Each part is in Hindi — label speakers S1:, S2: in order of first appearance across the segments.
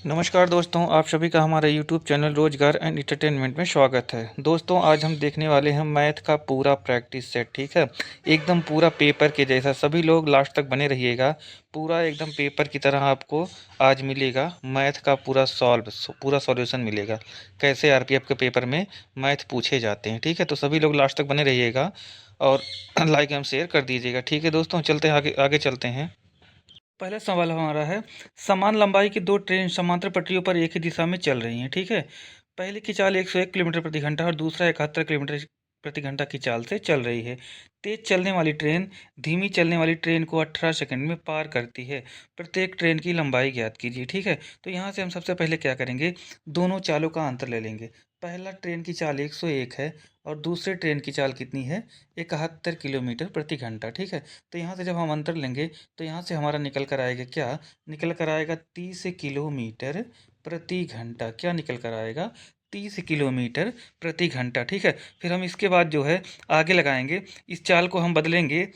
S1: नमस्कार दोस्तों, आप सभी का हमारे यूट्यूब चैनल रोजगार एंड एंटरटेनमेंट में स्वागत है। दोस्तों, आज हम देखने वाले हैं मैथ का पूरा प्रैक्टिस सेट। ठीक है, एकदम पूरा पेपर के जैसा। सभी लोग लास्ट तक बने रहिएगा। पूरा एकदम पेपर की तरह आपको आज मिलेगा मैथ का पूरा सॉल्यूशन मिलेगा। कैसे आरपीएफ के पेपर में मैथ पूछे जाते हैं। ठीक है, तो सभी लोग लास्ट तक बने रहिएगा और लाइक एंड शेयर कर दीजिएगा। ठीक है दोस्तों, चलते हैं आगे आगे चलते हैं। पहला सवाल हमारा है, समान लंबाई की दो ट्रेन समांतर पटरियों पर एक ही दिशा में चल रही हैं। ठीक है, पहले की चाल 101 किलोमीटर प्रति घंटा और दूसरा 71 किलोमीटर प्रति घंटा की चाल से चल रही है। तेज चलने वाली ट्रेन धीमी चलने वाली ट्रेन को 18 सेकंड में पार करती है। प्रत्येक ट्रेन की लंबाई ज्ञात कीजिए। ठीक है, तो यहाँ से हम सबसे पहले क्या करेंगे, दोनों चालों का अंतर ले लेंगे। पहला ट्रेन की चाल 101 है और दूसरे ट्रेन की चाल कितनी है, 71 किलोमीटर प्रति घंटा। ठीक है, तो यहाँ से जब हम अंतर लेंगे तो यहाँ से हमारा निकल कर आएगा क्या, निकल कर आएगा 30 किलोमीटर प्रति घंटा। क्या निकल कर आएगा, 30 किलोमीटर प्रति घंटा। ठीक है, फिर हम इसके बाद जो है आगे लगाएंगे, इस चाल को हम बदलेंगे।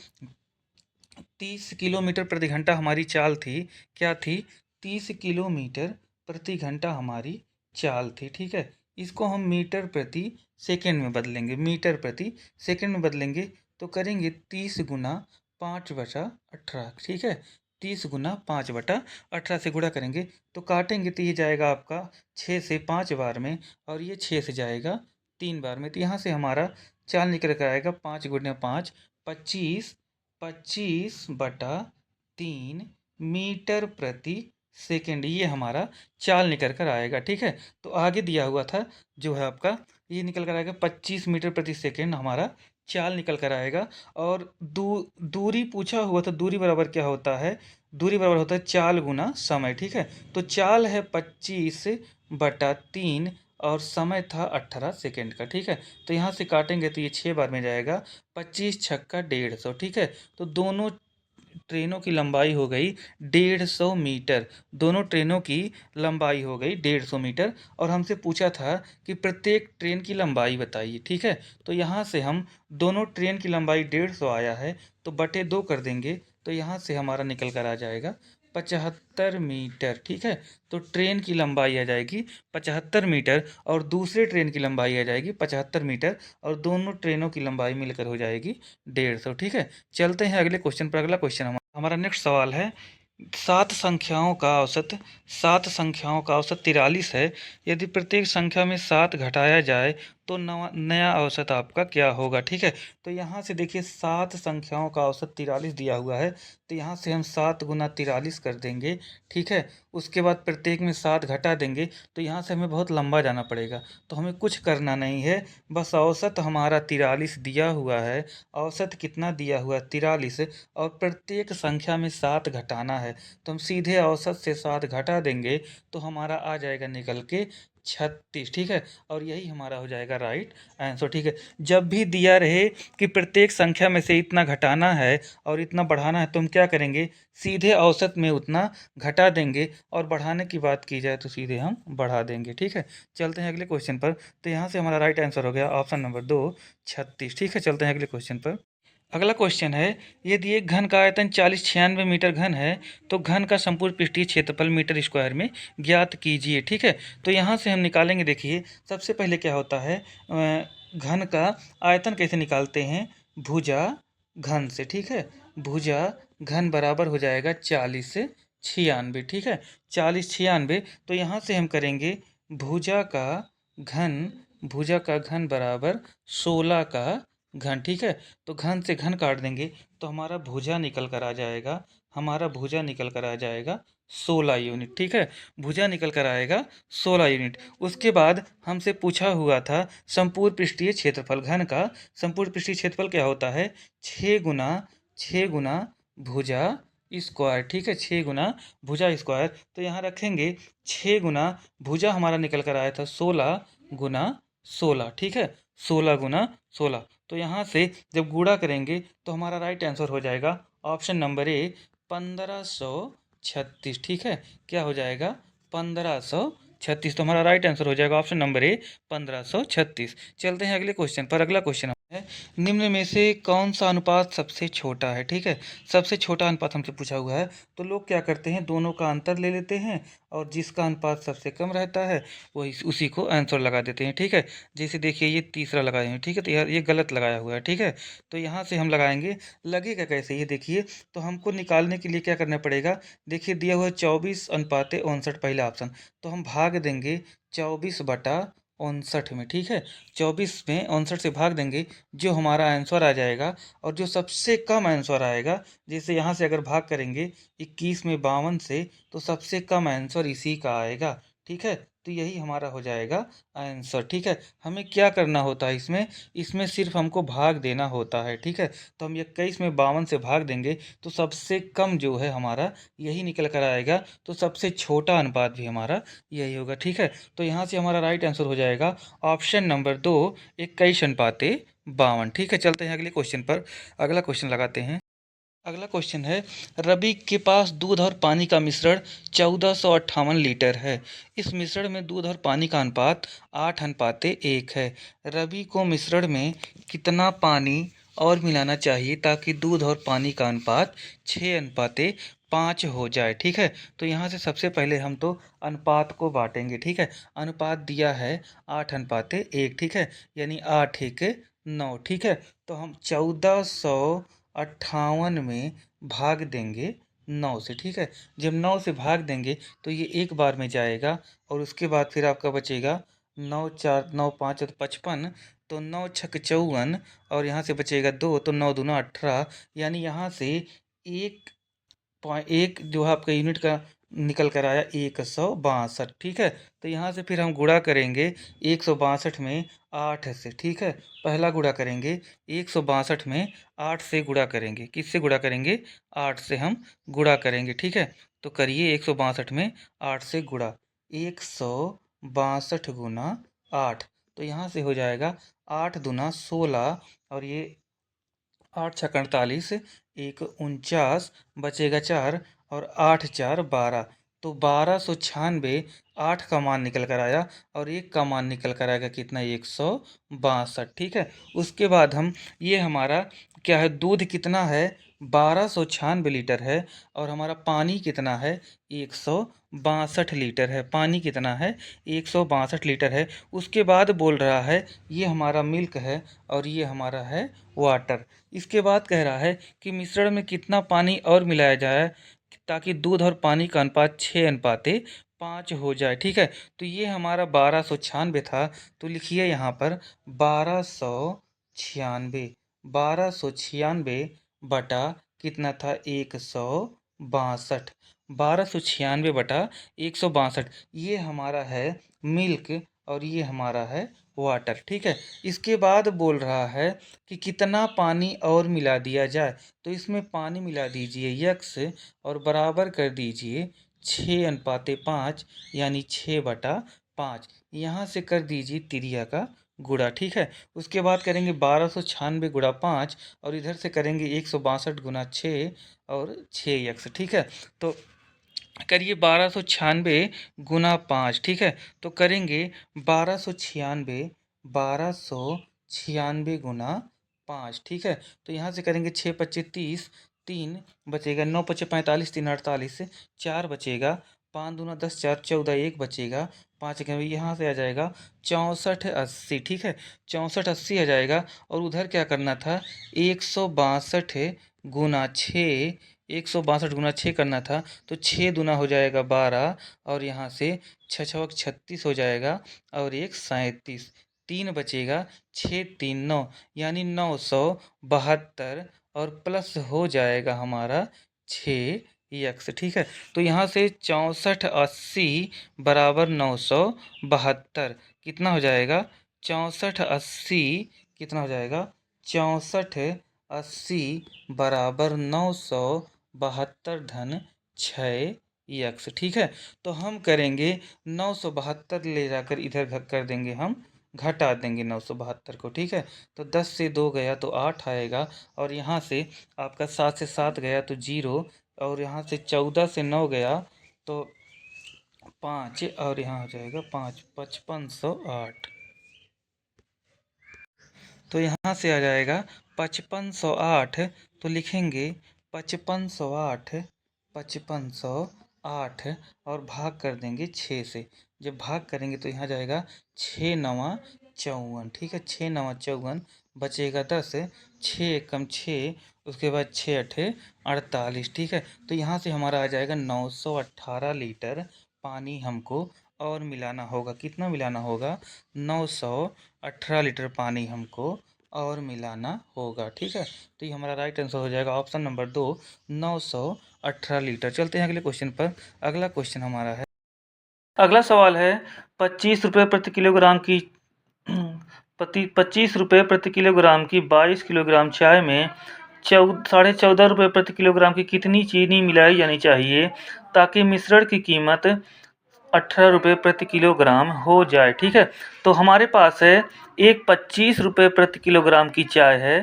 S1: 30 किलोमीटर प्रति घंटा हमारी चाल थी, क्या थी, 30 किलोमीटर प्रति घंटा हमारी चाल थी। ठीक है, इसको हम मीटर प्रति सेकंड में बदलेंगे। मीटर प्रति सेकंड में बदलेंगे तो करेंगे 30 × 5/18। ठीक है, 30 × 5/18 से गुणा करेंगे तो काटेंगे तो ये जाएगा आपका 6 से 5 बार में और ये 6 से जाएगा 3 बार में। तो यहाँ से हमारा चाल निकल कर आएगा 5 × 5 25, 25/3 मीटर प्रति सेकंड। ये हमारा चाल निकल कर आएगा। ठीक है, तो आगे दिया हुआ था जो है आपका, ये निकल कर आएगा 25 मीटर प्रति सेकंड हमारा चाल निकल कर आएगा। और दूरी पूछा हुआ था, दूरी बराबर क्या होता है, दूरी बराबर होता है चाल गुना समय। ठीक है, तो चाल है 25/3 और समय था 18 सेकंड का। ठीक है, तो यहाँ से काटेंगे तो ये 6 बार में जाएगा, 25 छक्का 150। ठीक है, तो दोनों ट्रेनों की लंबाई हो गई 150 मीटर। दोनों ट्रेनों की लंबाई हो गई 150 मीटर और हमसे पूछा था कि प्रत्येक ट्रेन की लंबाई बताइए। ठीक है, तो यहाँ से हम दोनों ट्रेन की लंबाई 150 आया है तो बटे 2 कर देंगे तो यहाँ से हमारा निकल कर आ जाएगा 75 मीटर। ठीक है, तो ट्रेन की लंबाई आ जाएगी 75 मीटर और दूसरे ट्रेन की लंबाई आ जाएगी 75 मीटर और दोनों ट्रेनों की लंबाई मिलकर हो जाएगी 150। ठीक है, चलते हैं अगले क्वेश्चन पर। अगला क्वेश्चन हमारा नेक्स्ट सवाल है, सात संख्याओं का औसत 43 है। यदि प्रत्येक संख्या में 7 घटाया जाए तो नया औसत आपका क्या होगा। ठीक है, तो यहाँ से देखिए 7 संख्याओं का औसत 43 दिया हुआ है तो यहाँ से हम 7 × 43 कर देंगे। ठीक है, उसके बाद प्रत्येक में 7 घटा देंगे तो यहाँ से हमें बहुत लंबा जाना पड़ेगा, तो हमें कुछ करना नहीं है, बस औसत हमारा 43 दिया हुआ है। औसत कितना दिया हुआ है, 43, और प्रत्येक संख्या में 7 घटाना है तो हम सीधे औसत से 7 घटा देंगे तो हमारा आ जाएगा निकल के 36। ठीक है, और यही हमारा हो जाएगा राइट आंसर। ठीक है, जब भी दिया रहे कि प्रत्येक संख्या में से इतना घटाना है और इतना बढ़ाना है तो हम क्या करेंगे, सीधे औसत में उतना घटा देंगे और बढ़ाने की बात की जाए तो सीधे हम बढ़ा देंगे। ठीक है, चलते हैं अगले क्वेश्चन पर। तो यहाँ से हमारा राइट आंसर हो गया ऑप्शन नंबर 2, 36। ठीक है, चलते हैं अगले क्वेश्चन पर। अगला क्वेश्चन है, यदि एक घन का आयतन 4096 मीटर घन है तो घन का संपूर्ण पृष्ठीय क्षेत्रफल मीटर स्क्वायर में ज्ञात कीजिए। ठीक है, तो यहाँ से हम निकालेंगे। देखिए सबसे पहले क्या होता है, घन का आयतन कैसे निकालते हैं, भुजा घन से। ठीक है, भुजा घन बराबर हो जाएगा 4096। ठीक है, 4096, तो यहाँ से हम करेंगे भुजा का घन, भुजा का घन बराबर 16 का घन। ठीक है, तो घन से घन काट देंगे तो हमारा भुजा निकल कर आ जाएगा, हमारा भुजा निकल कर आ जाएगा 16 यूनिट। ठीक है, भुजा निकल कर आएगा 16 यूनिट। उसके बाद हमसे पूछा हुआ था संपूर्ण पृष्ठीय क्षेत्रफल। घन का संपूर्ण पृष्ठीय क्षेत्रफल क्या होता है, 6 गुना भुजा स्क्वायर। ठीक है, 6 गुना भुजा स्क्वायर, तो यहाँ रखेंगे 6 गुना भुजा हमारा निकल कर आया था 16 × 16। ठीक है, 16 × 16, तो यहाँ से जब गुणा करेंगे तो हमारा राइट आंसर हो जाएगा ऑप्शन नंबर ए, 1536। ठीक है, क्या हो जाएगा, 1536, तो हमारा राइट आंसर हो जाएगा ऑप्शन नंबर ए, 1536। चलते हैं अगले क्वेश्चन पर। अगला क्वेश्चन है, निम्न में से कौन सा अनुपात सबसे छोटा है? ठीक है, सबसे छोटा अनुपात हमसे पूछा हुआ है। तो लोग क्या करते हैं, दोनों का अंतर ले लेते हैं और जिसका अनुपात सबसे कम रहता है वही उसी को आंसर लगा देते हैं। ठीक है, जैसे देखिए ये तीसरा लगाए हैं। ठीक है, तो यार ये गलत लगाया हुआ है। ठीक है, तो यहाँ से हम लगाएंगे, लगेगा कैसे ये देखिए। तो हमको निकालने के लिए क्या करना पड़ेगा, देखिए दिया हुआ है 24:59 पहला ऑप्शन। तो हम भाग देंगे 24/59 में। ठीक है, 24 में 59 से भाग देंगे, जो हमारा आंसर आ जाएगा। और जो सबसे कम आंसर आएगा, जैसे यहाँ से अगर भाग करेंगे 21 में 52 से, तो सबसे कम आंसर इसी का आएगा। ठीक है, तो यही हमारा हो जाएगा आंसर। ठीक है, हमें क्या करना होता है इसमें, इसमें सिर्फ हमको भाग देना होता है। ठीक है, तो हम 21 में 52 से भाग देंगे तो सबसे कम जो है हमारा यही निकल कर आएगा। तो सबसे छोटा अनुपात भी हमारा यही होगा। ठीक है, तो यहाँ से हमारा राइट आंसर हो जाएगा ऑप्शन नंबर 2, 21:52। ठीक है, चलते हैं अगले क्वेश्चन पर। अगला क्वेश्चन लगाते हैं। अगला क्वेश्चन है, रवि के पास दूध और पानी का मिश्रण 1458 लीटर है। इस मिश्रण में दूध और पानी का अनुपात 8:1 है। रवि को मिश्रण में कितना पानी और मिलाना चाहिए ताकि दूध और पानी का अनुपात 6:5 हो जाए? ठीक है, तो यहाँ से सबसे पहले हम तो अनुपात को बांटेंगे। ठीक है, अनुपात दिया है 8:1। ठीक है, यानी 8×1 9। ठीक है, तो हम 1458 में भाग देंगे 9 से। ठीक है, जब 9 से भाग देंगे तो ये एक बार में जाएगा और उसके बाद फिर आपका बचेगा 9×4 9×5 तो 55। तो 9×6 = 54 और यहाँ से बचेगा 2, तो 9×2 = 18। यानी यहाँ से एक एक जो है आपका यूनिट का निकल कर आया 162। ठीक है, तो यहाँ से फिर हम गुणा करेंगे 162 में 8 से। ठीक है, पहला गुणा करेंगे 162 में 8 से गुणा करेंगे। किससे गुणा करेंगे, 8 से हम गुणा करेंगे। ठीक है, तो करिए 162 में 8 से गुणा, 162 गुना 8। तो यहाँ से हो जाएगा 8×2 = 16 और ये 8×6 = 48, 1 49, बचेगा 4 और 8×4 = 12। तो 1296, 8 का मान निकल कर आया और 1 का मान निकल कर आएगा कितना, 162। ठीक है, उसके बाद हम ये हमारा क्या है, दूध कितना है, 1296 लीटर है और हमारा पानी कितना है, 162 लीटर है। पानी कितना है, 162 लीटर है। उसके बाद बोल रहा है ये हमारा मिल्क है और ये हमारा है वाटर। इसके बाद कह रहा है कि मिश्रण में कितना पानी और मिलाया जाए ताकि दूध और पानी का अनुपात 6:5 हो जाए। ठीक है, तो ये हमारा 1296 था। तो लिखिए यहाँ पर 1296, 1296 बटा कितना था, 162। 1296/162, ये हमारा है मिल्क और ये हमारा है वाटर। ठीक है, इसके बाद बोल रहा है कि कितना पानी और मिला दिया जाए। तो इसमें पानी मिला दीजिए यक्स और बराबर कर दीजिए 6:5, यानी 6/5। यहाँ से कर दीजिए तिरिया का गुणा। ठीक है, उसके बाद करेंगे 1296 × 5 और इधर से करेंगे 162 × 6 और 6 यक्स। ठीक है, तो करिए 1296 × 5। ठीक है, तो करेंगे 1296, 1296 × 5। ठीक है, तो यहाँ से करेंगे 6×25 = 30, 3 बचेगा, 9×5 = 45, 3 × 48, 4 बचेगा, 5×2 = 10, 4 × 14, 1 बचेगा, 5 के यहाँ से आ जाएगा 6480। ठीक है, 6480 आ जाएगा और उधर क्या करना था, 162 × 6, 162 × 6 करना था। तो 6 दूना हो जाएगा 12 और यहाँ से 6×6 = 36 हो जाएगा और 1 37, 3 बचेगा, 6×3 = 9, यानी 972 और प्लस हो जाएगा हमारा 6 यक्स। ठीक है, तो यहाँ से 6480 = 972 कितना हो जाएगा, 6480 कितना हो जाएगा, 6480 = 972 धन 6 यक्स। ठीक है, तो हम करेंगे 972 ले जाकर इधर कर देंगे, हम घटा देंगे 972 को। ठीक है, तो 10 से 2 गया तो 8 आएगा और यहाँ से आपका 7 से 7 गया तो 0 और यहाँ से 14 से 9 गया तो 5 और यहाँ हो जाएगा 5, 5508। तो यहाँ से आ जाएगा 5508। तो लिखेंगे 5508, 5508 और भाग कर देंगे 6 से। जब भाग करेंगे तो यहाँ जाएगा 6 नवा 54। ठीक है, 6 नवा 54, बचेगा 10, 6 एकम 6, उसके बाद 6 अठे 48। ठीक है, तो यहाँ से हमारा आ जाएगा 918 लीटर पानी हमको और मिलाना होगा। कितना मिलाना होगा? 918 लीटर पानी हमको और मिलाना होगा। ठीक है, तो ये हमारा राइट आंसर हो जाएगा ऑप्शन नंबर 2, 918 लीटर। चलते हैं अगले क्वेश्चन पर। अगला क्वेश्चन हमारा है, अगला सवाल है 25 रुपये प्रति किलोग्राम की 25 रुपये प्रति किलोग्राम की 22 किलोग्राम चाय में 14.5 रुपये प्रति किलोग्राम की कितनी चीनी मिलाई जानी चाहिए ताकि मिश्रण की कीमत 18 रुपये प्रति किलोग्राम हो जाए। ठीक है, तो हमारे पास है एक 25 रुपये प्रति किलोग्राम की चाय है।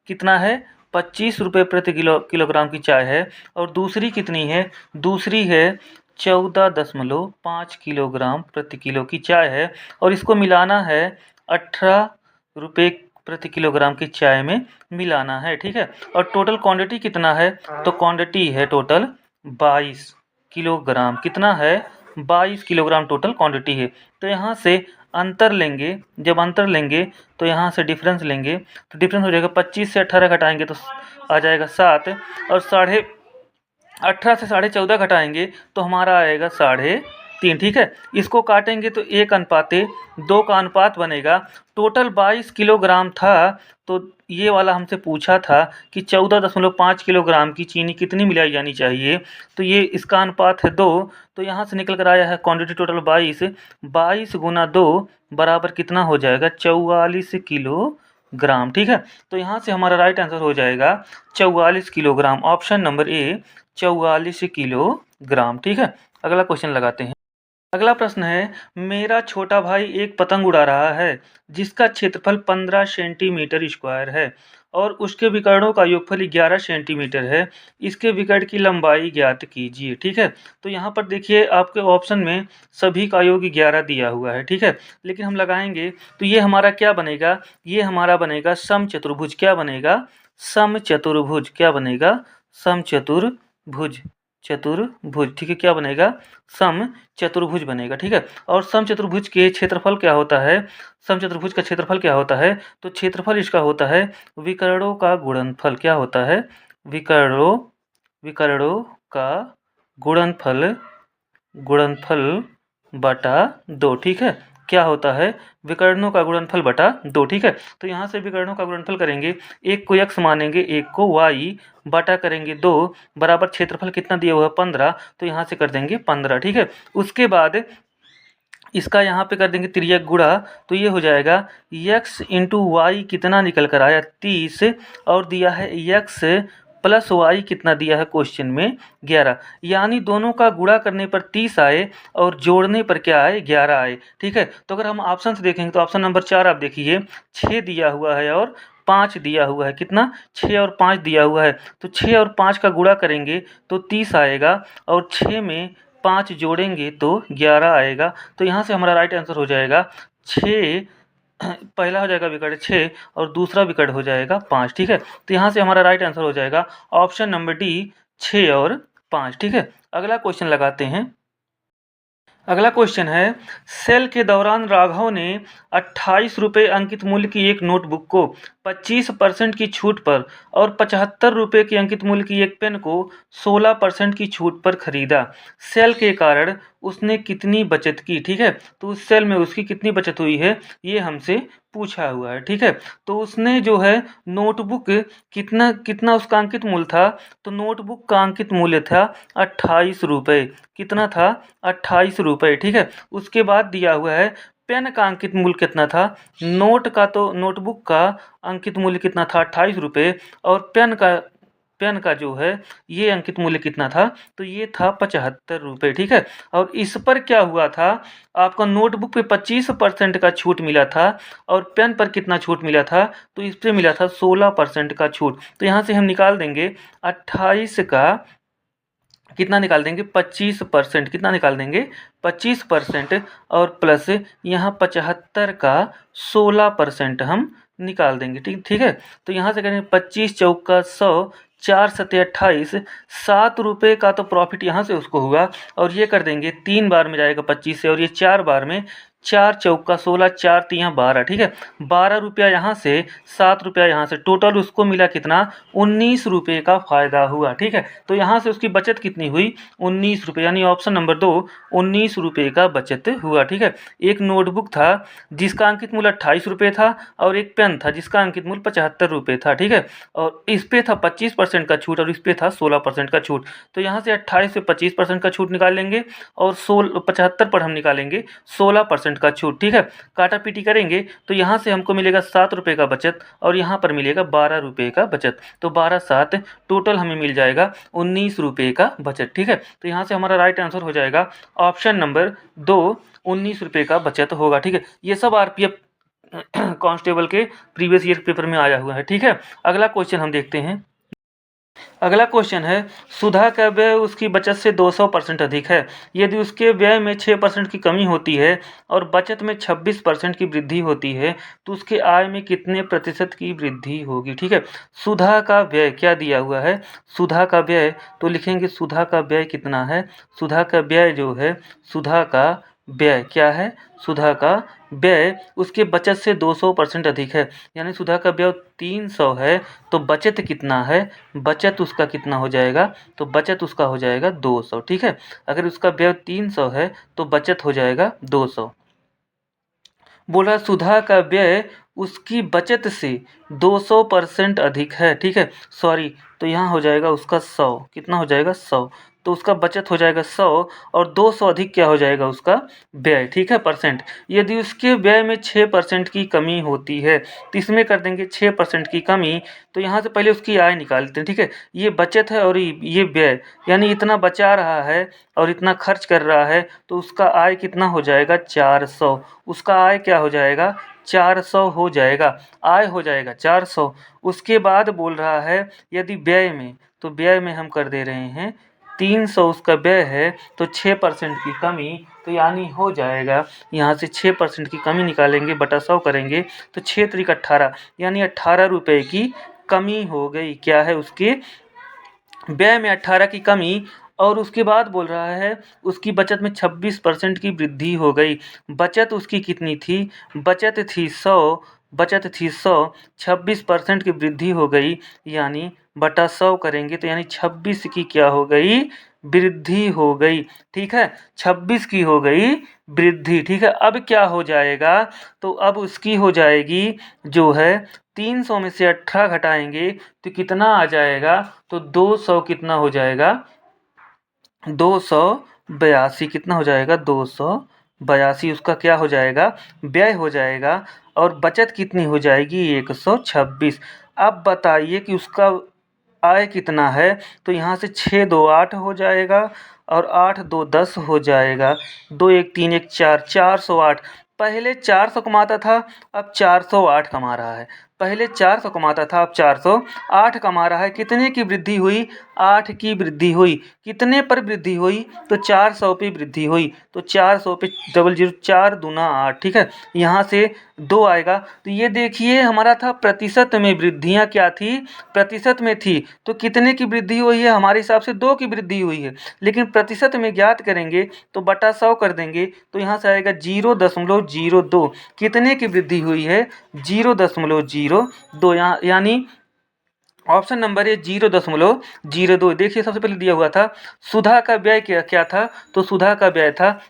S1: कितना है? 25 रुपये प्रति किलोग्राम की चाय है। और दूसरी कितनी है? दूसरी है 14.5 किलोग्राम प्रति किलो की चाय है और इसको मिलाना है 18 रुपये प्रति किलोग्राम की चाय में मिलाना है। ठीक है, और टोटल क्वांटिटी कितना है? तो क्वांटिटी है टोटल 22 किलोग्राम। कितना है? 22 किलोग्राम टोटल क्वांटिटी है। तो यहाँ से अंतर लेंगे, जब अंतर लेंगे तो यहाँ से डिफरेंस लेंगे, तो डिफरेंस हो जाएगा 25 से 18 घटाएंगे तो आ जाएगा 7, और 18 से 14.5 घटाएंगे तो हमारा आएगा 3.5। ठीक है, इसको काटेंगे तो 1:2 का अनुपात बनेगा। टोटल 22 किलोग्राम था, तो ये वाला हमसे पूछा था कि 14.5 किलोग्राम की चीनी कितनी मिलाई जानी चाहिए, तो ये इसका अनुपात है 2। तो यहाँ से निकल कर आया है क्वांटिटी टोटल 22, 22 गुना 2 बराबर कितना हो जाएगा? 44 किलोग्राम। ठीक है, तो यहाँ से हमारा राइट आंसर हो जाएगा 44 kilogram. Option number A 44 kilogram. ठीक है, अगला क्वेश्चन लगाते हैं। अगला प्रश्न है, मेरा छोटा भाई एक पतंग उड़ा रहा है जिसका क्षेत्रफल 15 सेंटीमीटर स्क्वायर है और उसके विकर्णों का योगफल 11 सेंटीमीटर है। इसके विकर्ण की लंबाई ज्ञात कीजिए। ठीक है, तो यहाँ पर देखिए आपके ऑप्शन में सभी का योग 11 दिया हुआ है। ठीक है, लेकिन हम लगाएंगे तो ये हमारा क्या बनेगा? ये हमारा बनेगा समचतुर्भुज। क्या बनेगा? समचतुर्भुज। क्या बनेगा? समचतुर्भुज। चतुर्भुज। ठीक है, क्या बनेगा? समचतुर्भुज बनेगा। ठीक है, और समचतुर्भुज के क्षेत्रफल क्या होता है? समचतुर्भुज का क्षेत्रफल क्या होता है? तो क्षेत्रफल इसका होता है विकर्णों का गुणनफल। क्या होता है? विकर्णों का गुणनफल, गुणनफल बटा 2। ठीक है, क्या होता है? विकर्णों का गुणनफल बटा 2। ठीक है, तो यहाँ से विकर्णों का गुणनफल करेंगे, एक को x मानेंगे, एक को y, बटा करेंगे 2 बराबर क्षेत्रफल कितना दिया हुआ है? 15। तो यहाँ से कर देंगे 15। ठीक है, उसके बाद इसका यहाँ पे कर देंगे तिर्यक गुणा, तो ये हो जाएगा x इंटू वाई कितना निकल कर आया? 30, और दिया है x प्लस y कितना दिया है क्वेश्चन में? 11। यानी दोनों का गुणा करने पर 30 आए और जोड़ने पर क्या आए? 11 आए। ठीक है, तो अगर हम ऑप्शन से देखेंगे तो ऑप्शन नंबर 4 आप देखिए, 6 दिया हुआ है और 5 दिया हुआ है। कितना? 6 और 5 दिया हुआ है, तो 6 और 5 का गुणा करेंगे तो 30 आएगा और 6 में 5 जोड़ेंगे तो 11 आएगा। तो यहाँ से हमारा राइट आंसर हो जाएगा 6, पहला हो जाएगा विकर्ण 6 और दूसरा विकर्ण हो जाएगा 5। ठीक है, तो यहाँ से हमारा राइट आंसर हो जाएगा ऑप्शन नंबर डी 6 और 5। ठीक है, अगला क्वेश्चन लगाते हैं। अगला क्वेश्चन है, सेल के दौरान राघव ने 28 रुपये अंकित मूल्य की एक नोटबुक को 25% की छूट पर और 75 रुपये की अंकित मूल्य की एक पेन को 16% की छूट पर खरीदा। सेल के कारण उसने कितनी बचत की? ठीक है, तो उस सेल में उसकी कितनी बचत हुई है ये हमसे पूछा हुआ है। ठीक है, तो उसने जो है नोटबुक कितना कितना उसका अंकित मूल्य था? तो नोटबुक का अंकित मूल्य था 28 रुपये। कितना था? 28 रुपये। ठीक है, उसके बाद दिया हुआ है पेन का अंकित मूल्य कितना था? नोटबुक का अंकित मूल्य कितना था? 28 रुपये, और पेन का जो है ये अंकित मूल्य कितना था? तो ये था 75 रुपये। ठीक है, और इस पर क्या हुआ था? आपका नोटबुक पे 25% का छूट मिला था और पेन पर कितना छूट मिला था? तो इस पर मिला था 16% का छूट। तो यहाँ से हम निकाल देंगे 28 का कितना निकाल देंगे? 25%। कितना निकाल देंगे? 25%, और प्लस यहाँ 75 का 16% हम निकाल देंगे। ठीक ठीक है, तो यहाँ से करेंगे 25 चौका 100, 4 सत्ते 28, 7 रुपये का तो प्रॉफिट यहाँ से उसको हुआ। और ये कर देंगे 3 बार में जाएगा 25 से, और ये 4 बार में, 4 चौका 16, 4 तियाँ 12। ठीक है, 12 रुपया यहाँ से, 7 रुपया यहाँ से, टोटल उसको मिला कितना, 19 रुपये का फ़ायदा हुआ। ठीक है, तो यहाँ से उसकी बचत कितनी हुई, 19 रुपये, यानी ऑप्शन नंबर 2 19 रुपये का बचत हुआ। ठीक है, एक नोटबुक था जिसका अंकित मूल्य 28 रुपये था, और एक पेन था जिसका अंकित मूल्य 75 रुपये था। ठीक है, और इस पे था 25% का छूट, और इस पे था 16% का छूट। तो यहाँ से 28 से 25% का छूट निकाल लेंगे, और 75 पर हम निकालेंगे 16% का छूट। ठीक है, काटा पीटी करेंगे तो यहाँ से हमको मिलेगा 7 रुपये का बचत, और यहाँ पर मिलेगा 12 रुपये का बचत। तो 12 7 टोटल हमें मिल जाएगा 19 रुपये का बचत। ठीक है, तो यहाँ से हमारा राइट आंसर हो जाएगा ऑप्शन नंबर 2, 19 रुपये का बचत होगा। ठीक है, ये सब आरपीएफ कांस्टेबल के प्रीवियस ईयर पेपर में आया हुआ है। ठीक है, अगला क्वेश्चन हम देखते हैं। अगला क्वेश्चन है, सुधा का व्यय उसकी बचत से 200% अधिक है। यदि उसके व्यय में 6% की कमी होती है और बचत में 26% की वृद्धि होती है, तो उसके आय में कितने प्रतिशत की वृद्धि होगी। ठीक है, सुधा का व्यय क्या दिया हुआ है, सुधा का व्यय, तो लिखेंगे सुधा का व्यय कितना है। सुधा का व्यय जो है, सुधा का व्यय क्या है, सुधा का व्यय उसके बचत से 200% अधिक है। यानी सुधा का व्यय 300 है, तो बचत कितना है, बचत उसका कितना हो जाएगा, तो बचत उसका हो जाएगा 200। ठीक है, अगर उसका व्यय 300 है तो बचत हो जाएगा 200। बोला सुधा का व्यय उसकी बचत से 200% अधिक है। ठीक है, सॉरी, तो यहाँ हो जाएगा उसका 100, कितना हो जाएगा 100, तो उसका बचत हो जाएगा 100, और 200 अधिक क्या हो जाएगा उसका व्यय। ठीक है, परसेंट। यदि उसके व्यय में 6% की कमी होती है, तो इसमें कर देंगे 6% की कमी। तो यहाँ से पहले उसकी आय निकाल लेते हैं। ठीक है, ये बचत है और ये व्यय, यानी इतना बचा रहा है और इतना खर्च कर रहा है, तो उसका आय कितना हो जाएगा 400। उसका आय क्या हो जाएगा 400 हो जाएगा, आय हो जाएगा 400। उसके बाद बोल रहा है यदि व्यय में, तो व्यय में हम कर दे रहे हैं 300 उसका व्यय है, तो 6% की कमी, तो यानी हो जाएगा, यहाँ से 6% की कमी निकालेंगे, बटा 100 करेंगे, तो 6 त्रिक 18, यानी 18 रुपये की कमी हो गई। क्या है, उसके व्यय में 18 की कमी। और उसके बाद बोल रहा है उसकी बचत में 26% की वृद्धि हो गई। बचत उसकी कितनी थी, बचत थी 100, बचत थी 100, 26% की वृद्धि हो गई, यानी बटा 100 करेंगे, तो यानी 26 की क्या हो गई, वृद्धि हो गई। ठीक है, 26 की हो गई वृद्धि। ठीक है, अब क्या हो जाएगा, तो अब उसकी हो जाएगी जो है 300 में से 18 घटाएंगे तो कितना आ जाएगा, तो 200 कितना हो जाएगा, 282, कितना हो जाएगा 282, उसका क्या हो जाएगा, व्यय हो जाएगा। और बचत कितनी हो जाएगी 126। अब बताइए कि उसका आय कितना है, तो यहाँ से 6 2 8 हो जाएगा, और 8 2 10 हो जाएगा, 2 1 3 1 4, 408। पहले 400 कमाता था, अब 408 कमा रहा है। पहले 400 कमाता था, अब 408 कमा रहा है। कितने की वृद्धि हुई, 8 की वृद्धि हुई। कितने पर वृद्धि हुई, तो 400 पे वृद्धि हुई। तो 400 पे 00, 4 दूना 8। ठीक है, यहाँ से 2 आएगा। तो ये देखिए हमारा था प्रतिशत में, वृद्धियाँ क्या थी, प्रतिशत में थी, तो कितने की वृद्धि हुई है, हमारे हिसाब से 2 की वृद्धि हुई है। लेकिन प्रतिशत में ज्ञात करेंगे तो बटा 100 कर देंगे, तो यहाँ से आएगा 0.02। कितने की वृद्धि हुई है, 0.02, यानी ऑप्शन नंबर है 0.02। देखिए सबसे पहले दिया हुआ था सुधा का व्यय क्या था, तो सुधा का व्यय था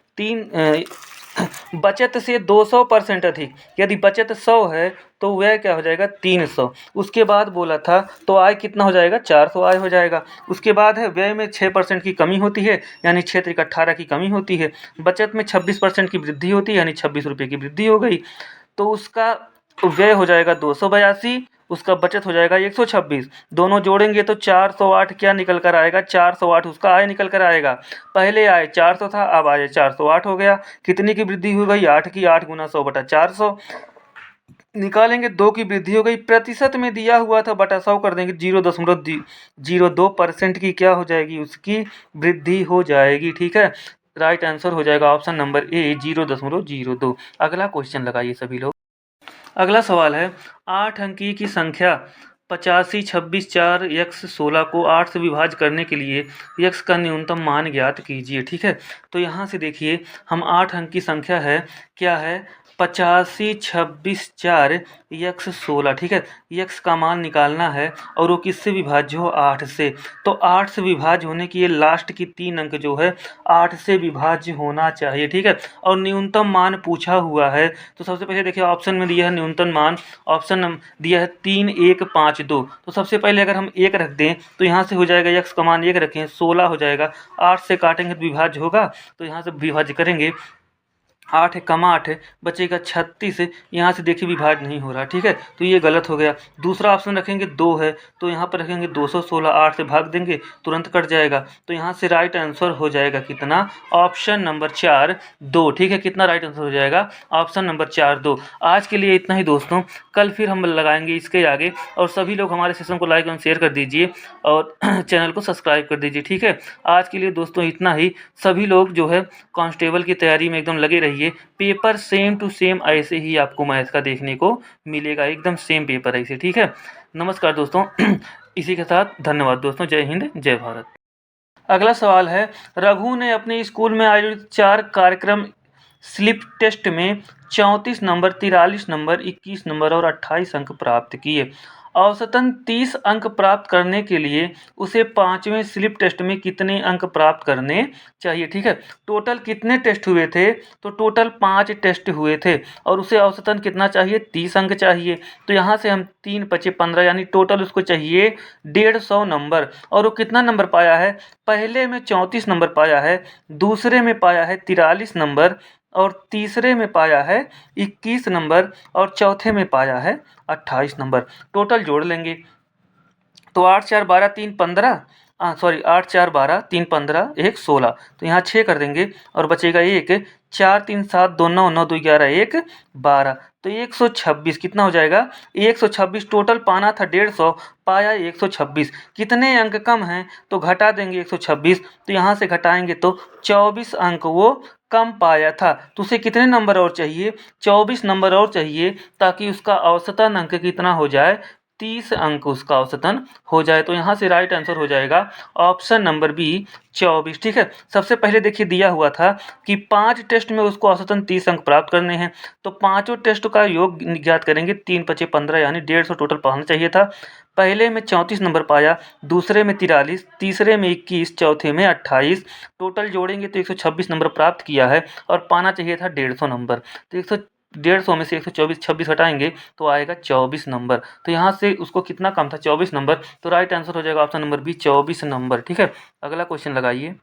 S1: बचत से 200% अधिक। यदि बचत 100 है तो व्यय क्या हो जाएगा 300। उसके बाद बोला था तो आय कितना हो जाएगा 400 आय हो जाएगा। उसके बाद है व्यय में 6% की कमी होती है, यानी 6 त्रिक 18 की कमी होती है। बचत में 26% की वृद्धि होती है, यानी 26 रुपये की वृद्धि हो गई। तो उसका व्यय हो जाएगा 282, उसका बचत हो जाएगा 126। दोनों जोड़ेंगे तो 408 क्या निकल कर आएगा, 408 उसका आय निकल कर आएगा। पहले आय 400 था, अब आय 408 हो गया। कितनी की वृद्धि हो गई, 8 की, 8 गुना 100 बटा 400 निकालेंगे, 2 की वृद्धि हो गई। प्रतिशत में दिया हुआ था, बटा 100 कर देंगे, 0.02% की क्या हो जाएगी, उसकी वृद्धि हो जाएगी। ठीक है, राइट आंसर हो जाएगा ऑप्शन नंबर ए 0.02। अगला क्वेश्चन लगाइए सभी लोग। अगला सवाल है 8 अंकी की संख्या 85, 26, 4 x 16 को 8 से विभाज्य करने के लिए x का न्यूनतम मान ज्ञात कीजिए। ठीक है, तो यहाँ से देखिए हम 8 अंक की संख्या है, क्या है 85, 26, 4 x 16। ठीक है, x का मान निकालना है और वो किससे विभाज्य हो 8 से। तो 8 से विभाज्य होने की ये लास्ट की 3 अंक जो है 8 से विभाज्य होना चाहिए। ठीक है, और न्यूनतम मान पूछा हुआ है, तो सबसे पहले देखिए ऑप्शन में दिया है न्यूनतम मान, ऑप्शन दिया है 3, 1, 5, 2। तो सबसे पहले अगर हम 1 रख दें तो यहाँ से हो जाएगा x का मान 1 रखें 16 हो जाएगा, 8 से काटेंगे तो विभाज्य होगा, तो यहाँ से विभाज्य करेंगे 8 कमा 8 बचेगा 36। यहाँ से देखिए विभाज्य नहीं हो रहा। ठीक है, तो ये गलत हो गया। दूसरा ऑप्शन रखेंगे 2 है, तो यहाँ पर रखेंगे 216, 8 से भाग देंगे तुरंत कट जाएगा, तो यहाँ से राइट आंसर हो जाएगा कितना, ऑप्शन नंबर 4 2। ठीक है, कितना राइट आंसर हो जाएगा, ऑप्शन नंबर 4 2। आज के लिए इतना ही दोस्तों, कल फिर हम लगाएंगे इसके आगे, और सभी लोग हमारे सेशन को लाइक और शेयर कर दीजिए और चैनल को सब्सक्राइब कर दीजिए। ठीक है, आज के लिए दोस्तों इतना ही। सभी लोग जो है कांस्टेबल की तैयारी में एकदम लगे रहिए, पेपर सेम टू सेम ऐसे ही आपको मैथ का देखने को मिलेगा, एकदम सेम पेपर ऐसे। ठीक है, नमस्कार दोस्तों। इसी के साथ धन्यवाद दोस्तों, जय हिंद जय भारत। अगला सवाल है, रघु ने अपने स्कूल में आयोजित 4 कार्यक्रम स्लिप टेस्ट में 34 नंबर, 43 नंबर, 21 नंबर और 28 अंक प्राप्त किए। औसतन 30 अंक प्राप्त करने के लिए उसे 5वें स्लिप टेस्ट में कितने अंक प्राप्त करने चाहिए। ठीक है, टोटल कितने टेस्ट हुए थे, तो टोटल 5 टेस्ट हुए थे और उसे औसतन कितना चाहिए, 30 अंक चाहिए। तो यहाँ से हम 3 × 5 = 15, यानी टोटल उसको चाहिए 150 नंबर। और वो कितना नंबर पाया है, पहले में 34 नंबर पाया है, दूसरे में पाया है 43 नंबर, और तीसरे में पाया है 21 नंबर, और चौथे में पाया है 28 नंबर। टोटल जोड़ लेंगे तो 8 4 12 3 15, 8 4 12 3 15 1 16, तो यहाँ 6 कर देंगे और बचेगा 1, 4 3 7 2 9 9 2 11 1 12, तो 126 कितना हो जाएगा, 126। टोटल पाना था 150, पाया 126। कितने अंक कम हैं, तो घटा देंगे 126, तो यहाँ से घटाएंगे तो 24 अंक वो कम पाया था। तो उसे कितने नंबर और चाहिए, 24 नंबर और चाहिए, ताकि उसका औसतन अंक कितना हो जाए, 30 अंक उसका औसतन हो जाए। तो यहाँ से राइट आंसर हो जाएगा ऑप्शन नंबर बी 24। ठीक है, सबसे पहले देखिए दिया हुआ था कि 5 टेस्ट में उसको औसतन 30 अंक प्राप्त करने हैं, तो पांचों टेस्ट का योग ज्ञात करेंगे, 3 × 5 = 15, यानी 150 टोटल पाना चाहिए था। पहले में 34 नंबर पाया, दूसरे में 43, तीसरे में 21, चौथे में 28। टोटल जोड़ेंगे तो 126 नंबर प्राप्त किया है और पाना चाहिए था 150 नंबर। तो 150 में से 124 26 हटाएंगे तो आएगा 24 नंबर। तो यहाँ से उसको कितना कम था, 24 नंबर, तो राइट आंसर हो जाएगा ऑप्शन नंबर बी 24 नंबर। ठीक है, अगला क्वेश्चन लगाइए।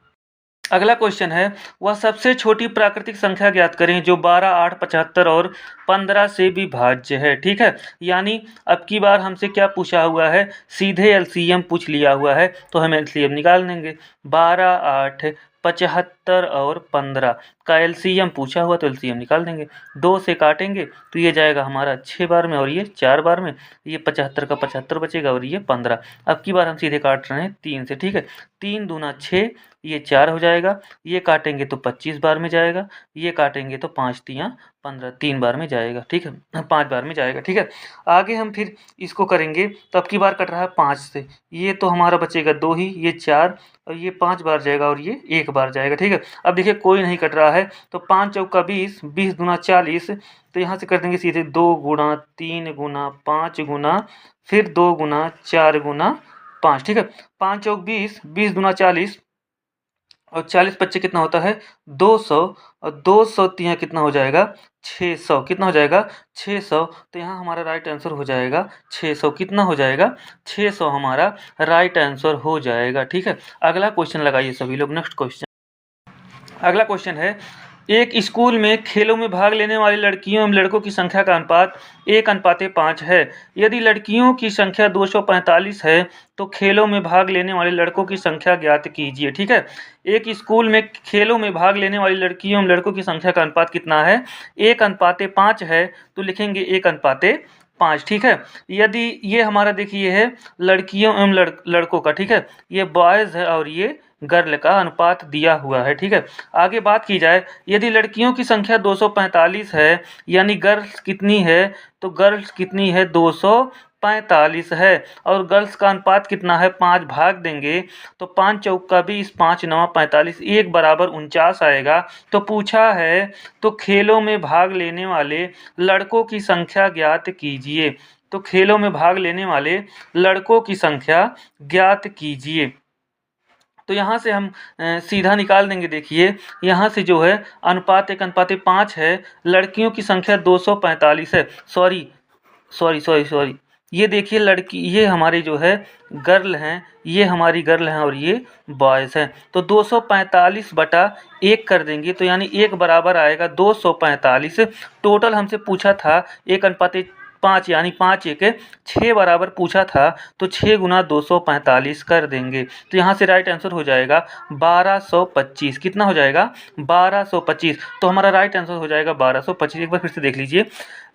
S1: अगला क्वेश्चन है, वह सबसे छोटी प्राकृतिक संख्या ज्ञात करें जो 12, 8, 75 और 15 से विभाज्य है। ठीक है, यानी अब की बार हमसे क्या पूछा हुआ है, सीधे एलसीएम पूछ लिया हुआ है, तो हम एलसीएम निकाल लेंगे। 12, 8, 75 और 15 का एलसीएम पूछा हुआ, तो एलसीएम निकाल देंगे। 2 से काटेंगे तो ये जाएगा हमारा 6 बार में और ये 4 बार में, ये 75 का 75 बचेगा और ये 15। अब की बार हम सीधे काट रहे हैं 3 से। ठीक है, 3 दूना 6, ये 4 हो जाएगा, ये काटेंगे तो 25 बार में जाएगा, ये काटेंगे तो 5 तियाँ 15, 3 बार में जाएगा। ठीक है, 5 बार में जाएगा। ठीक है, आगे हम फिर इसको करेंगे तो अब की बार कट रहा है 5 से, ये तो हमारा बचेगा 2 ही, ये 4 और ये 5 बार जाएगा और ये 1 बार जाएगा। ठीक है, अब देखिए कोई नहीं कट रहा है, तो 5 चौका 20, 20 दूना 40, तो यहाँ से कर देंगे सीधे 2 गुना 3 गुना 5 गुना फिर 2 गुना 4 गुना 5। ठीक है, 5 चौक 20, 20 दूना 40 और 40 बच्चे कितना होता है 200, और 200 तिया कितना हो जाएगा 600, कितना हो जाएगा 600। तो यहाँ हमारा राइट आंसर हो जाएगा 600, कितना हो जाएगा 600 हमारा राइट आंसर हो जाएगा। ठीक है, अगला क्वेश्चन लगाइए सभी लोग। नेक्स्ट क्वेश्चन, अगला क्वेश्चन है, एक स्कूल में खेलों में भाग लेने वाली लड़कियों एवं लड़कों की संख्या का अनुपात 1:5 है। यदि लड़कियों की संख्या 245 है तो खेलों में भाग लेने वाले लड़कों की संख्या ज्ञात कीजिए। ठीक है, एक स्कूल में खेलों में भाग लेने वाली लड़कियों एवं लड़कों की संख्या का अनुपात कितना है, 1:5 है, तो लिखेंगे 1:5। ठीक है, यदि ये हमारा देखिए है लड़कियों एवं लड़कों का, ठीक है, ये बॉयज़ है और ये गर्ल का अनुपात दिया हुआ है। ठीक है, आगे बात की जाए, यदि लड़कियों की संख्या 245 है यानी गर्ल्स कितनी है, तो गर्ल्स कितनी है 245 है, और गर्ल्स का अनुपात कितना है 5 भाग देंगे तो 5 चौका 20, 5 नवा 45, 1 बराबर 49 आएगा। तो पूछा है तो खेलों में भाग लेने वाले लड़कों की संख्या ज्ञात कीजिए। तो खेलों में भाग लेने वाले लड़कों की संख्या ज्ञात कीजिए। तो यहाँ से हम सीधा निकाल देंगे। देखिए यहाँ से जो है अनुपात 1:5 है, लड़कियों की संख्या 245 है। सॉरी, ये देखिए लड़की, ये हमारी जो है गर्ल हैं, ये हमारी गर्ल हैं और ये बॉयज़ हैं। तो 245/1 कर देंगे तो यानी 1 बराबर आएगा 245। टोटल हमसे पूछा था 1:5 यानी 5 1 6 बराबर पूछा था, तो 6 गुना 245 कर देंगे। तो यहाँ से राइट आंसर हो जाएगा 1225। कितना हो जाएगा 1225। तो हमारा राइट आंसर हो जाएगा 1225। एक बार फिर से देख लीजिए,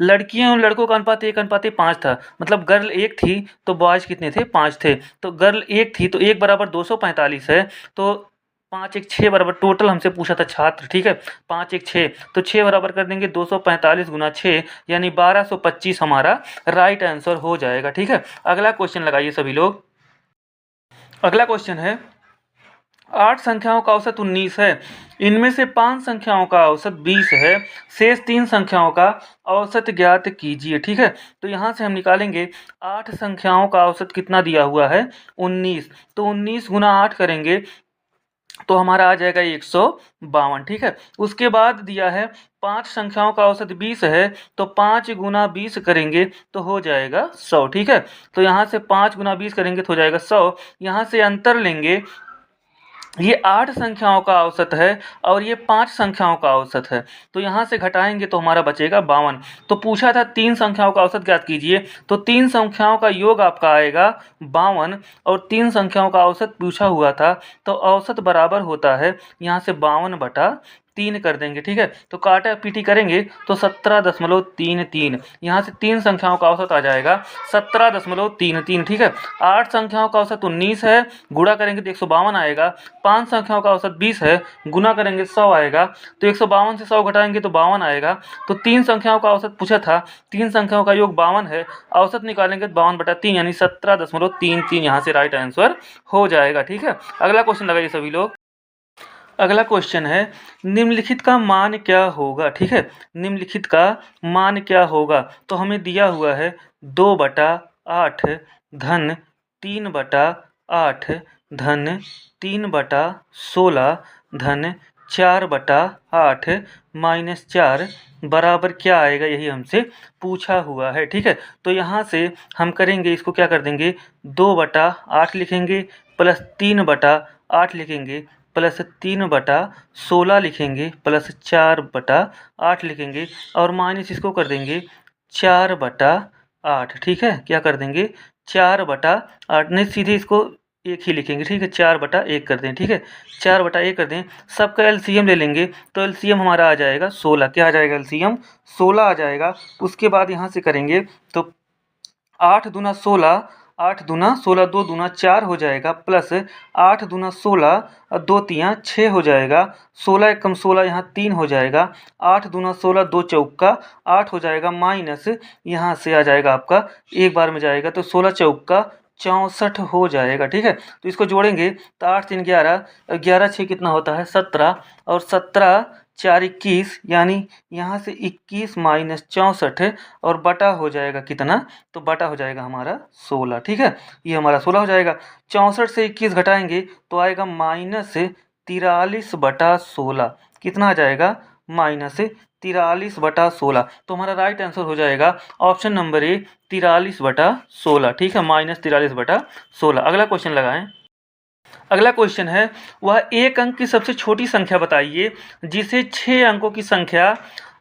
S1: लड़कियों और लड़कों का अनुपात 1:5 था, मतलब गर्ल 1 थी तो बॉयज़ कितने थे 5 थे। तो गर्ल 1 थी तो 1 बराबर 245 है, तो 5 1 6 बराबर, टोटल हमसे पूछा था छात्र। ठीक है, 5 1 6, तो 6 बराबर कर देंगे 245 गुना 6 यानी 1225 हमारा राइट आंसर हो जाएगा। ठीक है, अगला क्वेश्चन लगाइए सभी लोग। अगला क्वेश्चन है, 8 संख्याओं का औसत 19 है, इनमें से 5 संख्याओं का औसत 20 है, शेष 3 संख्याओं का औसत ज्ञात कीजिए। ठीक है, तो यहाँ से हम निकालेंगे 8 संख्याओं का औसत कितना दिया हुआ है 19, तो 19 गुना 8 करेंगे तो हमारा आ जाएगा 152। ठीक है, उसके बाद दिया है 5 संख्याओं का औसत 20 है, तो 5 गुना 20 करेंगे तो हो जाएगा 100। ठीक है, तो यहाँ से 5 गुना 20 करेंगे तो हो जाएगा 100। यहाँ से अंतर लेंगे, ये 8 संख्याओं का औसत है और ये 5 संख्याओं का औसत है, तो यहाँ से घटाएंगे तो हमारा बचेगा 52। तो पूछा था 3 संख्याओं का औसत ज्ञात कीजिए, तो 3 संख्याओं का योग आपका आएगा 52 और 3 संख्याओं का औसत पूछा हुआ था, तो औसत बराबर होता है यहाँ से 52/3 कर देंगे। ठीक है, तो काटा पीटी करेंगे तो 17.33, यहाँ से 3 संख्याओं का औसत आ जाएगा 17.33। ठीक है, 8 संख्याओं का औसत 19 है, गुणा करेंगे तो 152 आएगा। 5 संख्याओं का औसत 20 है, गुना करेंगे 100 आएगा, तो 152 से 100 घटाएंगे तो 52 आएगा। तो 3 संख्याओं का औसत पूछा था, 3 संख्याओं का योग 52 है, औसत निकालेंगे तो 52/3 यानी 17.33 यहाँ से राइट आंसर हो जाएगा। ठीक है, अगला क्वेश्चन लगाइए सभी लोग। अगला क्वेश्चन है, निम्नलिखित का मान क्या होगा। ठीक है, निम्नलिखित का मान क्या होगा, तो हमें दिया हुआ है 2/8 धन 3/8 धन 3/16 धन 4/8 -4 बराबर क्या आएगा, यही हमसे पूछा हुआ है। ठीक है, तो यहाँ से हम करेंगे, इसको क्या कर देंगे 2/8 लिखेंगे प्लस 3/8 लिखेंगे प्लस 3/16 लिखेंगे प्लस 4/8 लिखेंगे और माइनस इसको कर देंगे 4/8। ठीक है, क्या कर देंगे 4/8, नहीं सीधे इसको 1 ही लिखेंगे। ठीक है, 4/1 कर दें। ठीक है, 4/1 कर दें, सबका एलसीएम ले लेंगे तो एलसीएम हमारा आ जाएगा 16। क्या आ जाएगा एलसीएम 16 आ जाएगा। उसके बाद यहाँ से करेंगे तो 8 दूना 16, 8 दूना 16, 2 दूना 4 हो जाएगा, प्लस 8 दूना 16 और 2 तियाँ 6 हो जाएगा, 16 एकम 16 यहाँ 3 हो जाएगा, 8 दूना 16, 2 चौका 8 हो जाएगा, माइनस यहाँ से आ जाएगा आपका एक बार में जाएगा तो 16 चौका 64 हो जाएगा। ठीक है, तो इसको जोड़ेंगे तो 8 3 11, 11 6 कितना होता है 17 और 17 4 21 यानी यहाँ से 21 माइनस 64 और बटा हो जाएगा कितना, तो बटा हो जाएगा हमारा 16। ठीक है, ये हमारा 16 हो जाएगा। 64 से 21 घटाएंगे तो आएगा -43/16। कितना आ जाएगा -43/16। तो हमारा राइट आंसर हो जाएगा ऑप्शन नंबर ए 43/16। ठीक है, -43/16। अगला क्वेश्चन लगाएं। अगला क्वेश्चन है, वह एक अंक की सबसे छोटी संख्या बताइए जिसे 6 अंकों की संख्या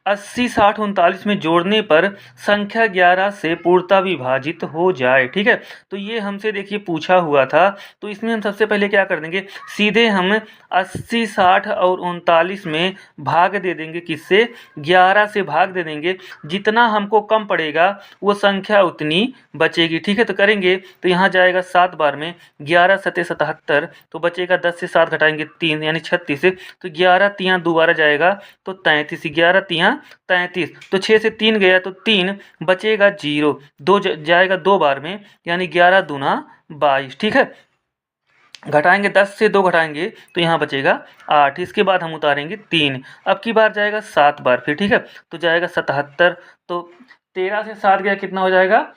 S1: 80, 60, 39 में जोड़ने पर संख्या 11 से पूर्णतः विभाजित हो जाए। ठीक है, तो ये हमसे देखिए पूछा हुआ था, तो इसमें हम सबसे पहले क्या कर देंगे, सीधे हम 80, 60 और 39 में भाग दे देंगे, किससे, 11 से भाग दे देंगे। जितना हमको कम पड़ेगा वो संख्या उतनी बचेगी। ठीक है, तो करेंगे तो यहाँ जाएगा 7 बार में 11 सते 77, तो बचेगा 10 से 7 घटाएंगे 3 यानी 36, तो 11 तियाँ दोबारा जाएगा तो 33, 11 तियाँ 33, तो 6 से 3 गया तो 3, बचेगा 0, 2 जाएगा 2 बार में यानी 11 दूना 22। ठीक है, घटाएंगे 10 से 2 घटाएंगे तो यहाँ बचेगा 8, इसके बाद हम उतारेंगे 3, अब की बार जाएगा 7 बार फिर। ठीक है, तो जाएगा 77, तो 13 से 7 गया कितना हो जाएगा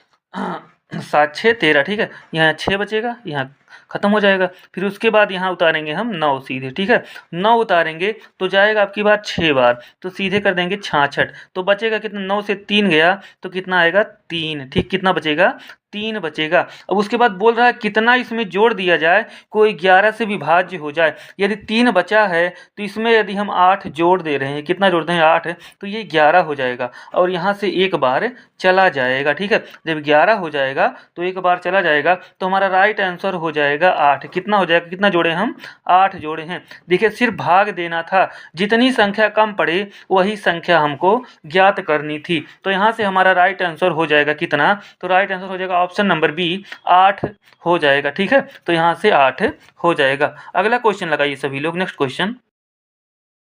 S1: 7 6 13। ठीक है, यहाँ 6 बचेगा, यहाँ खत्म हो जाएगा। फिर उसके बाद यहाँ उतारेंगे हम 9 सीधे। ठीक है, 9 उतारेंगे तो जाएगा आपकी बार 6 बार, तो सीधे कर देंगे 66, तो बचेगा कितना, 9 से 3 गया तो कितना आएगा 3। ठीक, कितना बचेगा 3 बचेगा। अब उसके बाद बोल रहा है कितना इसमें जोड़ दिया जाए कोई 11 से विभाज्य हो जाए। यदि 3 बचा है तो इसमें यदि हम 8 जोड़ दे रहे हैं, कितना जोड़ दें 8, तो ये 11 हो जाएगा और यहाँ से एक बार चला जाएगा। ठीक है, जब 11 हो जाएगा तो एक बार चला जाएगा तो हमारा राइट आंसर हो जाएगा 8। कितना हो जाएगा, कितना जोड़े हम 8 जोड़े हैं। देखिए सिर्फ भाग देना था, जितनी संख्या कम पड़े वही संख्या हमको ज्ञात करनी थी, तो यहाँ से हमारा राइट आंसर हो जाएगा कितना, तो राइट आंसर हो जाएगा ऑप्शन नंबर बी 8 हो जाएगा। ठीक है, तो यहाँ से 8 हो जाएगा। अगला क्वेश्चन लगाइए सभी लोग, नेक्स्ट क्वेश्चन।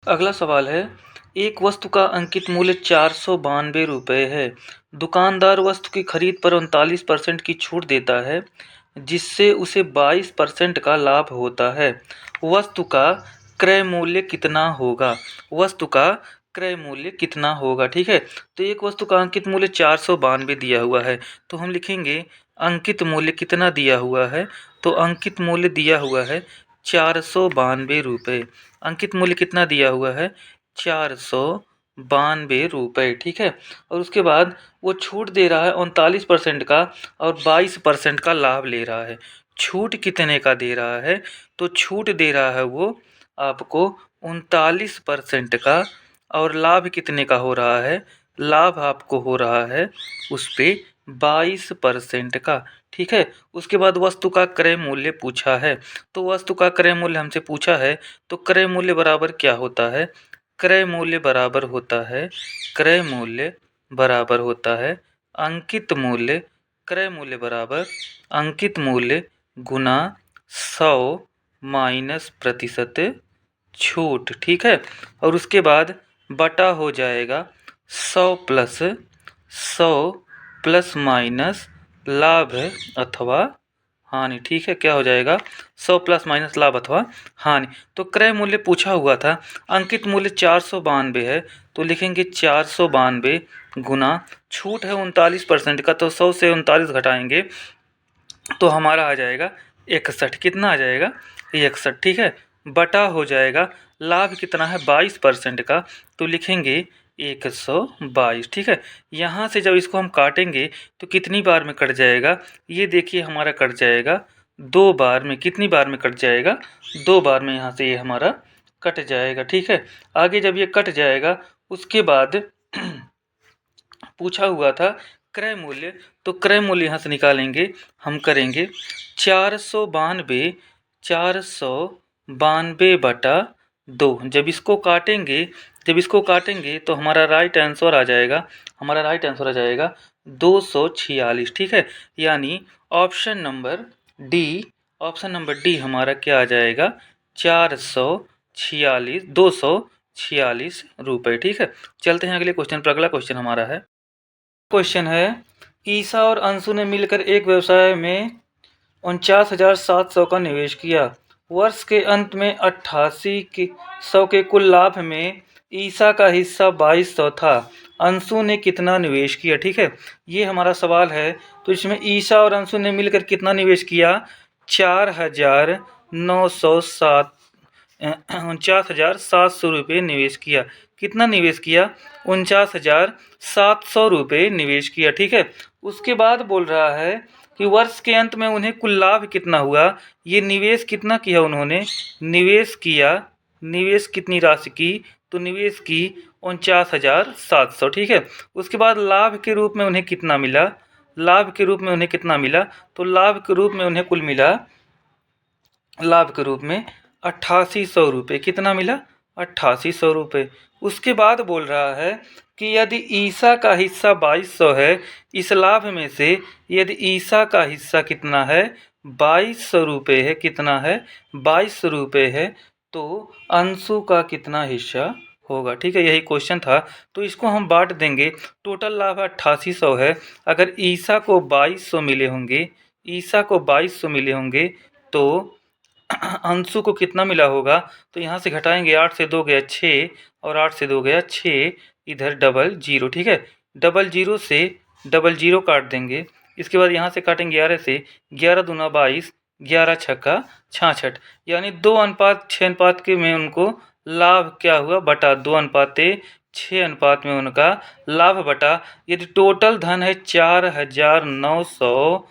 S1: अगला सवाल है, एक वस्तु का अंकित मूल्य 492 रुपये है। दुकानदार वस्तु की खरीद पर 39% की छूट देता है, जिससे उसे 22% का लाभ होता है। वस्तु का क्रय मूल्य कितना होगा, वस्तु का क्रय मूल्य कितना होगा। ठीक है, तो एक वस्तु का अंकित मूल्य 492 दिया हुआ है, तो हम लिखेंगे अंकित मूल्य कितना दिया हुआ है, तो अंकित मूल्य दिया हुआ है 492 रुपये। अंकित मूल्य कितना दिया हुआ है 492 रुपये। ठीक है, और उसके बाद वो छूट दे रहा है 39% का और 22% का लाभ ले रहा है। छूट कितने का दे रहा है, तो छूट दे रहा है वो आपको 39% का, और लाभ कितने का हो रहा है, लाभ आपको हो रहा है उस पे 22% का। ठीक है, उसके बाद वस्तु का क्रय मूल्य पूछा है, तो वस्तु का क्रय मूल्य हमसे पूछा है, तो क्रय मूल्य बराबर क्या होता है, क्रय मूल्य बराबर होता है, क्रय मूल्य बराबर होता है अंकित मूल्य, क्रय मूल्य बराबर अंकित मूल्य गुना 100 माइनस प्रतिशत छूट। ठीक है, और उसके बाद बटा हो जाएगा 100 प्लस माइनस लाभ अथवा हानि। ठीक है, क्या हो जाएगा 100 प्लस माइनस लाभ अथवा हानि। तो क्रय मूल्य पूछा हुआ था, अंकित मूल्य 492 है, तो लिखेंगे 492 गुना छूट है 39% का, तो 100 से 39 घटाएंगे तो हमारा आ जाएगा 61। कितना आ जाएगा 61। ठीक है, बटा हो जाएगा लाभ कितना है 22% का, तो लिखेंगे 122। ठीक है, यहाँ से जब इसको हम काटेंगे तो कितनी बार में कट जाएगा, ये देखिए हमारा कट जाएगा 2 बार में। कितनी बार में कट जाएगा, 2 बार में यहाँ से ये हमारा कट जाएगा। ठीक है, आगे जब ये कट जाएगा उसके बाद पूछा हुआ था क्रय मूल्य, तो क्रय मूल्य यहाँ से निकालेंगे, हम करेंगे 492 बटा 2। जब इसको काटेंगे तो हमारा राइट आंसर आ जाएगा, 246। ठीक है, यानी ऑप्शन नंबर डी हमारा क्या आ जाएगा 246 रुपये। ठीक है, चलते हैं अगले क्वेश्चन पर। अगला क्वेश्चन हमारा है, क्वेश्चन है ईसा और अंशु ने मिलकर एक व्यवसाय में 49,700 का निवेश किया। वर्ष के अंत में 88,100 के कुल लाभ में ईसा का हिस्सा 2,200 था। अंशु ने कितना निवेश किया। ठीक है, ये हमारा सवाल है, तो इसमें ईसा और अंशु ने मिलकर कितना निवेश किया 49,700 रुपये निवेश किया। कितना निवेश किया 49,700 रुपये निवेश किया। ठीक है, उसके बाद बोल रहा है कि वर्ष के अंत में उन्हें कुल लाभ कितना हुआ। ये निवेश कितना किया उन्होंने, निवेश कितनी राशि की, तो निवेश की 49,700, ठीक है। उसके बाद लाभ के रूप में उन्हें कितना मिला, लाभ के रूप में उन्हें कितना मिला, तो लाभ के रूप में उन्हें कुल मिला, लाभ के रूप में 8800 रुपये। कितना मिला, 8800 रुपये। उसके बाद बोल रहा है कि यदि ईसा का हिस्सा 2200 है, इस लाभ में से यदि ईसा का हिस्सा कितना है, 2200 रुपये है, कितना है, 2200 रुपये है, तो अंशु का कितना हिस्सा होगा, ठीक है। यही क्वेश्चन था। तो इसको हम बांट देंगे। टोटल लाभ 8800 है। अगर ईसा को 2200 मिले होंगे, ईसा को 2200 मिले होंगे, तो अंशु को कितना मिला होगा, तो यहाँ से घटाएंगे, 8 से 2 गया 6 और 8 से 2 गया 6, इधर डबल जीरो, ठीक है। डबल जीरो से डबल जीरो काट देंगे। इसके बाद यहाँ से काटेंगे 11 से, 11 दूना 22, 11 छक्का 66, यानी 2:6 के में उनको लाभ क्या हुआ, बटा 2:6 अनुपात में उनका लाभ बटा। यदि टोटल धन है 4,900,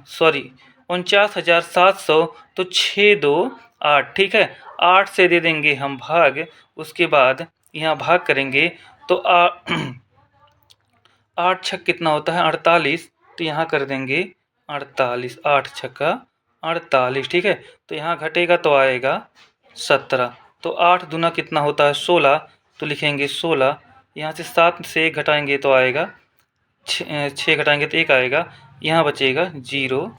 S1: सॉरी 49,700, तो 6 2 8, ठीक है। 8 से दे देंगे हम भाग। उसके बाद यहाँ भाग करेंगे तो 8 छक कितना होता है, 48, तो यहाँ कर देंगे 48, 8 छक्का 48, ठीक है। तो यहाँ घटेगा तो आएगा 17, तो 8 दूना कितना होता है 16, तो लिखेंगे 16। यहाँ से 7 से घटाएंगे तो आएगा 6 घटाएंगे तो 1 आएगा, यहाँ बचेगा 0,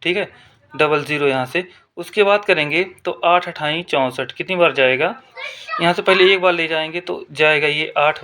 S1: ठीक है, डबल ज़ीरो यहाँ से। उसके बाद करेंगे तो 8 अठाई 64, कितनी बार जाएगा, यहाँ से पहले एक बार ले जाएंगे तो जाएगा ये 8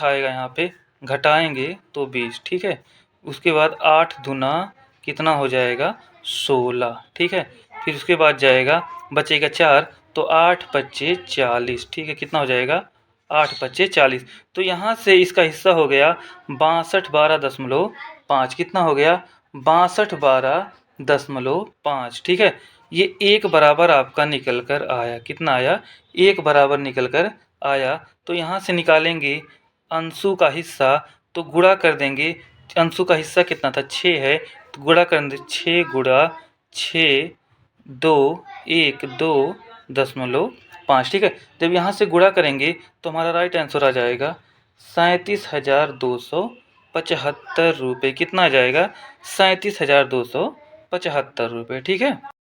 S1: आएगा, यहाँ पे घटाएंगे तो 20, ठीक है। उसके बाद 8 दूना कितना हो जाएगा 16, ठीक है। फिर उसके बाद जाएगा, बचेगा 4, तो 8 पच्चे 40, ठीक है। कितना हो जाएगा, 8 पच्चे 40। तो यहाँ से इसका हिस्सा हो गया 62/12.5, कितना हो गया 62/12.5, ठीक है। ये एक बराबर आपका निकल कर आया, कितना आया, एक बराबर निकल कर आया। तो यहाँ से निकालेंगे अंशु का हिस्सा, तो गुणा कर देंगे। अंशु का हिस्सा कितना था, 6 है, तो गुणा कर देंगे, 6 गुणा 6 2 1 2.5, ठीक है। जब यहाँ से गुणा करेंगे तो हमारा राइट आंसर आ जाएगा 37,275 रुपये। कितना आ जाएगा, 37,275 रुपये, ठीक है।